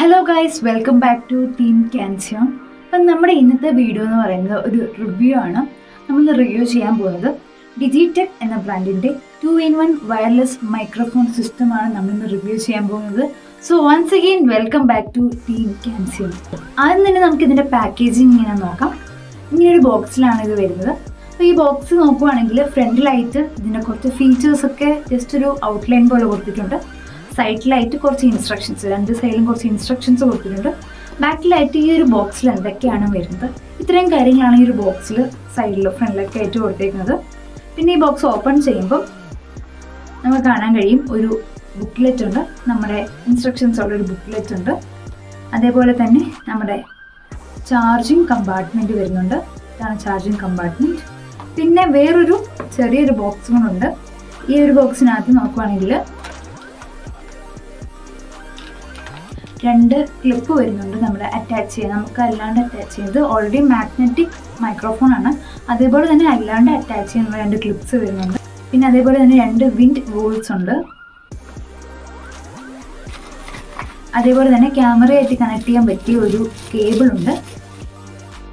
Hello guys, welcome back to team Cancion. അപ്പം നമ്മുടെ ഇന്നത്തെ വീഡിയോ എന്ന് പറയുന്നത് ഒരു റിവ്യൂ ആണ്. നമ്മൾ റിവ്യൂ ചെയ്യാൻ പോകുന്നത് ഡിജിടെക് എന്ന ബ്രാൻഡിൻ്റെ 2-in-1 വയർലെസ് മൈക്രോഫോൺ സിസ്റ്റമാണ് നമ്മളിന്ന് റിവ്യൂ ചെയ്യാൻ പോകുന്നത്. So once again welcome back to team Cancion. ആദ്യം തന്നെ നമുക്ക് ഇതിൻ്റെ പാക്കേജിങ് ഇങ്ങനെ നോക്കാം. ഇങ്ങനൊരു ബോക്സിലാണ് ഇത് വരുന്നത്. അപ്പോൾ ഈ ബോക്സ് നോക്കുവാണെങ്കിൽ ഫ്രണ്ടിലായിട്ട് ഇതിൻ്റെ കുറച്ച് ഫീച്ചേഴ്സൊക്കെ ജസ്റ്റ് ഒരു ഔട്ട്ലൈൻ പോലെ കൊടുത്തിട്ടുണ്ട്. സൈഡിലായിട്ട് കുറച്ച് ഇൻസ്ട്രക്ഷൻസ്, രണ്ട് സൈഡിലും കുറച്ച് ഇൻസ്ട്രക്ഷൻസ് കൊടുത്തിട്ടുണ്ട്. ബാക്കിലായിട്ട് ഈ ഒരു ബോക്സിൽ എന്തൊക്കെയാണ് വരുന്നത്, ഇത്രയും കാര്യങ്ങളാണ് ഈ ഒരു ബോക്സിൽ സൈഡിലോ ഫ്രണ്ടിലൊക്കെ ആയിട്ട് കൊടുത്തേക്കുന്നത്. പിന്നെ ഈ ബോക്സ് ഓപ്പൺ ചെയ്യുമ്പോൾ നമുക്ക് കാണാൻ കഴിയും ഒരു ബുക്ക്ലെറ്റ് ഉണ്ട്, നമ്മുടെ ഇൻസ്ട്രക്ഷൻസ് ഉള്ളൊരു ബുക്ക്ലെറ്റ് ഉണ്ട്. അതേപോലെ തന്നെ നമ്മുടെ ചാർജിങ് കമ്പാർട്ട്മെൻറ്റ് വരുന്നുണ്ട്. ഇതാണ് ചാർജിങ് കമ്പാർട്ട്മെൻറ്റ്. പിന്നെ വേറൊരു ചെറിയൊരു ബോക്സ് കൊണ്ടുണ്ട്. ഈ ഒരു ബോക്സിനകത്ത് നോക്കുവാണെങ്കിൽ രണ്ട് ക്ലിപ്പ് വരുന്നുണ്ട് നമ്മുടെ അറ്റാച്ച് ചെയ്യാൻ. നമുക്ക് അല്ലാണ്ട് അറ്റാച്ച് ചെയ്യുന്നത് ഓൾറെഡി മാഗ്നറ്റിക് മൈക്രോഫോൺ ആണ്. അതേപോലെ തന്നെ അല്ലാണ്ട് അറ്റാച്ച് ചെയ്യുന്ന രണ്ട് ക്ലിപ്സ് വരുന്നുണ്ട്. പിന്നെ അതേപോലെ തന്നെ രണ്ട് വിൻഡ് വോൾസ് ഉണ്ട്. അതേപോലെ തന്നെ ക്യാമറയായിട്ട് കണക്ട് ചെയ്യാൻ പറ്റിയ ഒരു കേബിൾ ഉണ്ട്.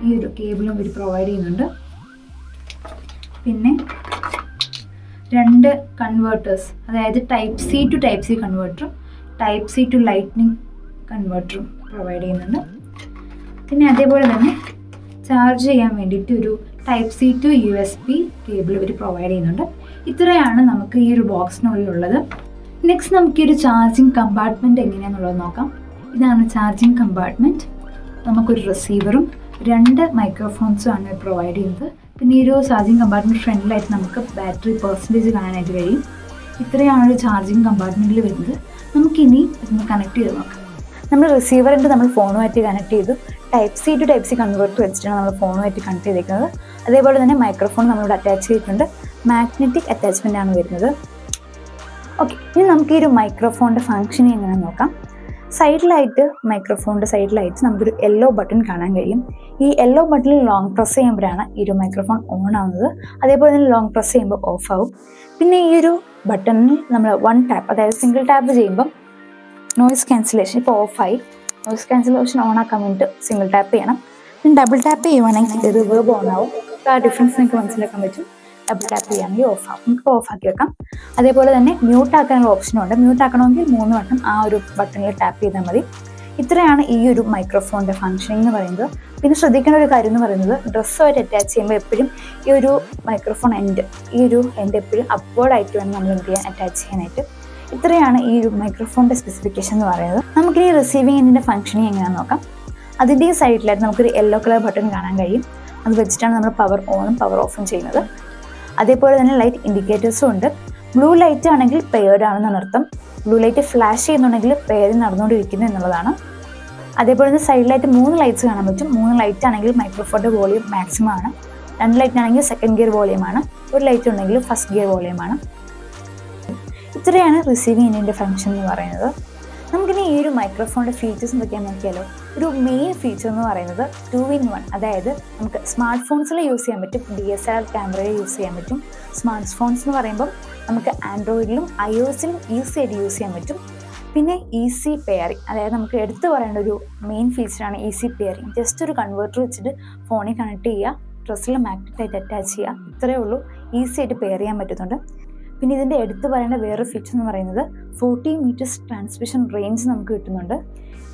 ഈ ഒരു കേബിളും ഇവർ പ്രൊവൈഡ് ചെയ്യുന്നുണ്ട്. പിന്നെ രണ്ട് കൺവേർട്ടേഴ്സ്, അതായത് type C to type C കൺവേർട്ടറും ടൈപ്പ് സി ടു ലൈറ്റ്നിങ് കൺവേർട്ടറും പ്രൊവൈഡ് ചെയ്യുന്നുണ്ട്. പിന്നെ അതേപോലെ തന്നെ ചാർജ് ചെയ്യാൻ വേണ്ടിയിട്ട് ഒരു type C to USB cable ഇവർ പ്രൊവൈഡ് ചെയ്യുന്നുണ്ട്. ഇത്രയാണ് നമുക്ക് ഈ ഒരു ബോക്സിനുള്ളിലുള്ളത്. നെക്സ്റ്റ് നമുക്ക് ഈ ഒരു ചാർജിങ് കമ്പാർട്ട്മെൻറ്റ് എങ്ങനെയാണെന്നുള്ളത് നോക്കാം. ഇതാണ് ചാർജിങ് കമ്പാർട്ട്മെൻറ്റ്. നമുക്കൊരു റിസീവറും രണ്ട് മൈക്രോഫോൺസും ആണ് പ്രൊവൈഡ് ചെയ്യുന്നത്. പിന്നെ ഈ ഒരു ചാർജിങ് കമ്പാർട്ട്മെൻറ്റ് ഫ്രണ്ടിലായിട്ട് നമുക്ക് ബാറ്ററി പെർസെൻറ്റേജ് കാണാനായിട്ട് കഴിയും. ഇത്രയാണ് ഒരു ചാർജിങ് കമ്പാർട്ട്മെൻറ്റിൽ വരുന്നത്. നമുക്കിനി ഇതൊന്ന് കണക്ട് ചെയ്ത് നോക്കാം. നമ്മൾ റിസീവറിൻ്റെ നമ്മൾ ഫോണുമായിട്ട് കണക്ട് ചെയ്തു. Type C to type C converter വെച്ചിട്ടാണ് നമ്മൾ ഫോണുമായിട്ട് കണക്ട് ചെയ്തേക്കുന്നത്. അതേപോലെ തന്നെ മൈക്രോഫോൺ നമ്മളിവിടെ അറ്റാച്ച് ചെയ്തിട്ടുണ്ട്. മാഗ്നറ്റിക് അറ്റാച്ച്മെൻ്റ് ആണ് വരുന്നത്. ഓക്കെ, ഇനി നമുക്ക് ഈ ഒരു മൈക്രോഫോണിൻ്റെ ഫങ്ഷനിങ് എങ്ങനെ നോക്കാം. മൈക്രോഫോണിൻ്റെ സൈഡിലായിട്ട് നമുക്കൊരു യെല്ലോ ബട്ടൺ കാണാൻ കഴിയും. ഈ യെല്ലോ ബട്ടണിൽ ലോങ് പ്രസ് ചെയ്യുമ്പോഴാണ് ഈ ഒരു മൈക്രോഫോൺ ഓൺ ആവുന്നത്. അതേപോലെ തന്നെ ലോങ് പ്രസ് ചെയ്യുമ്പോൾ ഓഫ് ആവും. പിന്നെ ഈ ഒരു ബട്ടണിൽ നമ്മൾ വൺ ടാപ്പ്, അതായത് സിംഗിൾ ടാപ്പ് ചെയ്യുമ്പം നോയിസ് ക്യാൻസലേഷൻ ഇപ്പോൾ ഓഫായി. നോയിസ് ക്യാൻസലേഷൻ ഓൺ ആക്കാൻ വേണ്ടിയിട്ട് സിംഗിൾ ടാപ്പ് ചെയ്യണം. പിന്നെ ഡബിൾ ടാപ്പ് ചെയ്യുവാണെങ്കിൽ റിവേർബ് ഓൺ ആവും. ആ ഡിഫറൻസ് നിങ്ങൾക്ക് മനസ്സിലാക്കാൻ പറ്റും. ഡബിൾ ടാപ്പ് ചെയ്യുകയാണെങ്കിൽ ഓഫ് ആവും. നമുക്ക് ഓഫാക്കി വെക്കാം. അതേപോലെ തന്നെ മ്യൂട്ട് ആക്കാനുള്ള ഓപ്ഷനും ഉണ്ട്. മ്യൂട്ട് ആക്കണമെങ്കിൽ 3 വട്ടം ആ ഒരു ബട്ടണിൽ ടാപ്പ് ചെയ്താൽ മതി. ഇത്രയാണ് ഈ ഒരു മൈക്രോഫോണിൻ്റെ ഫങ്ഷനിങ് എന്ന് പറയുന്നത്. പിന്നെ ശ്രദ്ധിക്കേണ്ട ഒരു കാര്യം എന്ന് പറയുന്നത്, ഡ്രസ്സുമായിട്ട് അറ്റാച്ച് ചെയ്യുമ്പോൾ എപ്പോഴും ഈ ഒരു മൈക്രോഫോൺ എൻഡ് എപ്പോഴും അപ്വേർഡായിട്ട് വേണം നമ്മൾ എന്ത് ചെയ്യാൻ, അറ്റാച്ച് ചെയ്യാനായിട്ട്. ഇത്രയാണ് ഈ ഒരു മൈക്രോഫോണിൻ്റെ സ്പെസിഫിക്കേഷൻ എന്ന് പറയുന്നത്. നമുക്ക് ഈ റിസീവിങ് എൻഡിൻ്റെ ഫങ്ഷനിങ് എങ്ങനെയാണെന്ന് നോക്കാം. അതിൻ്റെ സൈഡിലായിട്ട് നമുക്കൊരു യെല്ലോ കളർ ബട്ടൺ കാണാൻ കഴിയും. അത് വെച്ചിട്ടാണ് നമ്മൾ പവർ ഓണും പവർ ഓഫും ചെയ്യുന്നത്. അതേപോലെ തന്നെ ലൈറ്റ് ഇൻഡിക്കേറ്റേഴ്സും ഉണ്ട്. ബ്ലൂ ലൈറ്റ് ആണെങ്കിൽ പെയർഡ് ആണെന്നാണ് അർത്ഥം. ബ്ലൂ ലൈറ്റ് ഫ്ലാഷ് ചെയ്യുന്നുണ്ടെങ്കിൽ പെയറിൽ നടന്നുകൊണ്ടിരിക്കുന്നു എന്നുള്ളതാണ്. അതേപോലെ തന്നെ സൈഡിലായിട്ട് 3 ലൈറ്റ്സ് കാണാൻ പറ്റും. 3 ലൈറ്റ് ആണെങ്കിൽ മൈക്രോഫോണിൻ്റെ വോളിയം മാക്സിമം ആണ്. 2 ലൈറ്റ് ആണെങ്കിൽ സെക്കൻഡ് ഗിയർ വോളിയമാണ്. 1 ലൈറ്റ് ഉണ്ടെങ്കിൽ ഫസ്റ്റ് ഗിയർ വോളിയമാണ്. ഇത്രയാണ് റിസീവിങ് എൻഡിൻ്റെ ഫങ്ഷൻ എന്ന് പറയുന്നത്. നമുക്കിനി ഈ ഒരു മൈക്രോഫോണിൻ്റെ ഫീച്ചേഴ്സ് എന്തൊക്കെയാണെന്ന് നോക്കിയാലോ. ഒരു മെയിൻ ഫീച്ചർ എന്ന് പറയുന്നത് 2-in-1, അതായത് നമുക്ക് സ്മാർട്ട് ഫോൺസിൽ യൂസ് ചെയ്യാൻ പറ്റും, DSLR ക്യാമറയിൽ യൂസ് ചെയ്യാൻ പറ്റും. സ്മാർട്ട് ഫോൺസ് എന്ന് പറയുമ്പം നമുക്ക് ആൻഡ്രോയിഡിലും iOSലും ഈസി ആയിട്ട് യൂസ് ചെയ്യാൻ പറ്റും. പിന്നെ ഈസി പെയറിങ്, അതായത് നമുക്ക് എടുത്തു പറയേണ്ട ഒരു മെയിൻ ഫീച്ചറാണ് ഈസി പെയറിങ്. ജസ്റ്റ് ഒരു കൺവേർട്ടർ വെച്ചിട്ട് ഫോണിൽ കണക്ട് ചെയ്യുക, ഡ്രസ്സിൽ മാഗ്നറ്റായിട്ട് അറ്റാച്ച് ചെയ്യുക, ഇത്രയേ ഉള്ളൂ. ഈസി ആയിട്ട് പെയർ ചെയ്യാൻ പറ്റുന്നുണ്ട്. പിന്നെ ഇതിൻ്റെ എടുത്തു പറയേണ്ട വേറൊരു ഫീച്ചർ എന്ന് പറയുന്നത് 40 മീറ്റേഴ്സ് ട്രാൻസ്മിഷൻ റേഞ്ച് നമുക്ക് കിട്ടുന്നുണ്ട്.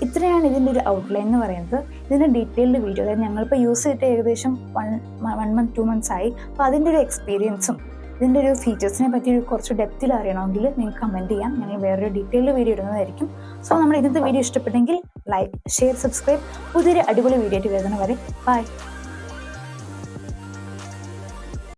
ഇത്രയാണ് ഇതിൻ്റെ ഒരു ഔട്ട്ലൈൻ എന്ന് പറയുന്നത്. ഇതിൻ്റെ ഡീറ്റെയിൽഡ് വീഡിയോ, അതായത് ഞങ്ങളിപ്പോൾ യൂസ് ചെയ്തിട്ട് ഏകദേശം 1 month 2 months ആയി. അപ്പോൾ അതിൻ്റെ ഒരു എക്സ്പീരിയൻസും ഇതിൻ്റെ ഒരു ഫീച്ചേഴ്സിനെ പറ്റി ഒരു കുറച്ച് ഡെപ്തിൽ അറിയണമെങ്കിൽ നിങ്ങൾക്ക് കമൻറ്റ് ചെയ്യാം. ഞങ്ങൾ വേറൊരു ഡീറ്റെയിൽഡ് വീഡിയോ ഇടുന്നതായിരിക്കും. സോ നമ്മുടെ ഇന്നത്തെ വീഡിയോ ഇഷ്ടപ്പെട്ടെങ്കിൽ ലൈക്ക്, ഷെയർ, സബ്സ്ക്രൈബ്. പുതിയൊരു അടിപൊളി വീഡിയോ ആയിട്ട് വരുന്ന വരെ ബൈ.